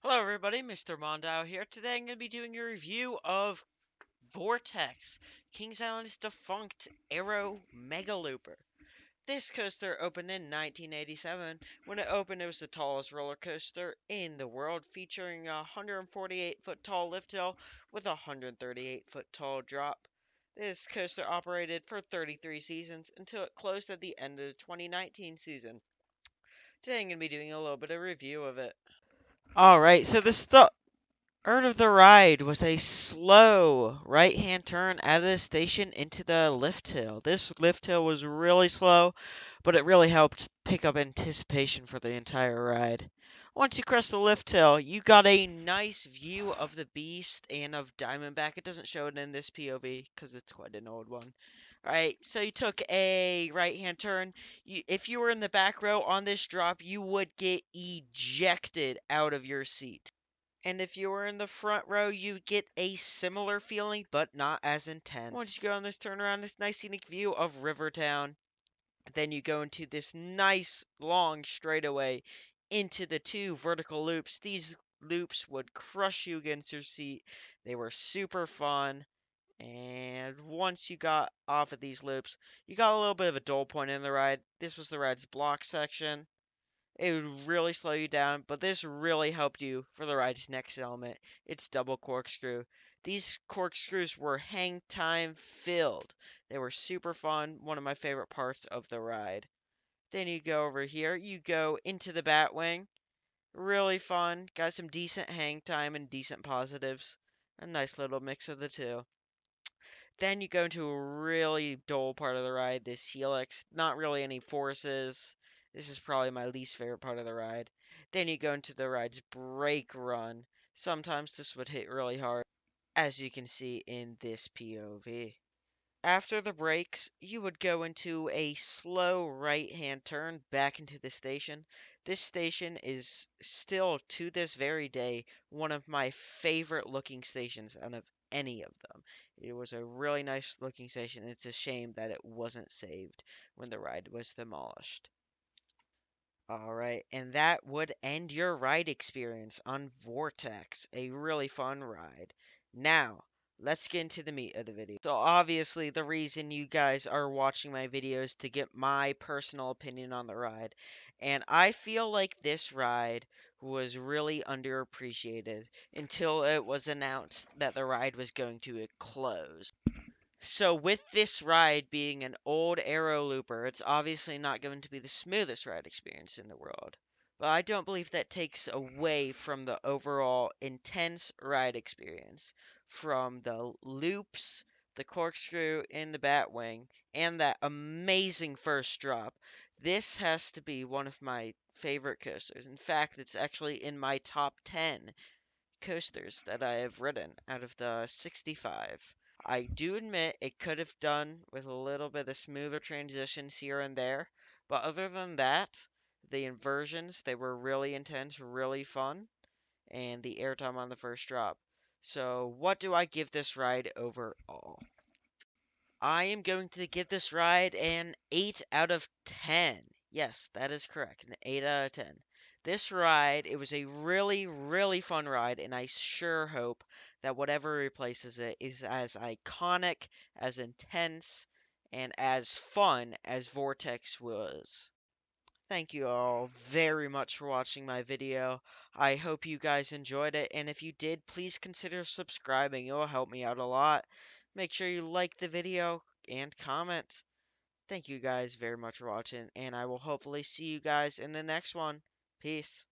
Hello everybody, Mr. Mondial here. Today I'm going to be doing a review of Vortex, Kings Island's defunct Aero Mega Looper. This coaster opened in 1987. When it opened, it was the tallest roller coaster in the world, featuring a 148-foot tall lift hill with a 138-foot tall drop. This coaster operated for 33 seasons until it closed at the end of the 2019 season. Today I'm going to be doing a little bit of review of it. Alright, so this start of the ride was a slow right-hand turn out of the station into the lift hill. This lift hill was really slow, but it really helped pick up anticipation for the entire ride. Once you cross the lift hill, you got a nice view of the Beast and of Diamondback. It doesn't show it in this POV because it's quite an old one. Right, so you took a right-hand turn. If you were in the back row on this drop, you would get ejected out of your seat. And if you were in the front row, you get a similar feeling, but not as intense. Once you go on this turnaround, this nice scenic view of Rivertown, then you go into this nice long straightaway into the two vertical loops. These loops would crush you against your seat. They were super fun. And once you got off of these loops, you got a little bit of a dull point in the ride. This was the ride's block section. It would really slow you down, but this really helped you for the ride's next element. It's double corkscrew. These corkscrews were hang time filled. They were super fun, one of my favorite parts of the ride. Then you go over here, you go into the Batwing. Really fun, got some decent hang time and decent positives. A nice little mix of the two. Then you go into a really dull part of the ride, this helix. Not really any forces. This is probably my least favorite part of the ride. Then you go into the ride's brake run. Sometimes this would hit really hard, as you can see in this POV. After the brakes, you would go into a slow right-hand turn back into the station. This station is still, to this very day, one of my favorite looking stations out of any of them. It was a really nice looking station. It's a shame that it wasn't saved when the ride was demolished. All right, and that would end your ride experience on Vortex, a really fun ride. Now, let's get into the meat of the video. So obviously, the reason you guys are watching my video is to get my personal opinion on the ride. And I feel like this ride was really underappreciated until it was announced that the ride was going to close. So with this ride being an old Aero Looper, it's obviously not going to be the smoothest ride experience in the world. But I don't believe that takes away from the overall intense ride experience. From the loops, the corkscrew in the Batwing, and that amazing first drop. This has to be one of my favorite coasters. In fact, it's actually in my top 10 coasters that I have ridden out of the 65. I do admit it could have done with a little bit of smoother transitions here and there, but other than that, the inversions, they were really intense, really fun, and the airtime on the first drop. So, what do I give this ride overall? I am going to give this ride an 8 out of 10. Yes, that is correct. An 8 out of 10. This ride, it was a really, really fun ride, and I sure hope that whatever replaces it is as iconic, as intense, and as fun as Vortex was. Thank you all very much for watching my video. I hope you guys enjoyed it, and if you did, please consider subscribing. It will help me out a lot. Make sure you like the video and comment. Thank you guys very much for watching, and I will hopefully see you guys in the next one. Peace.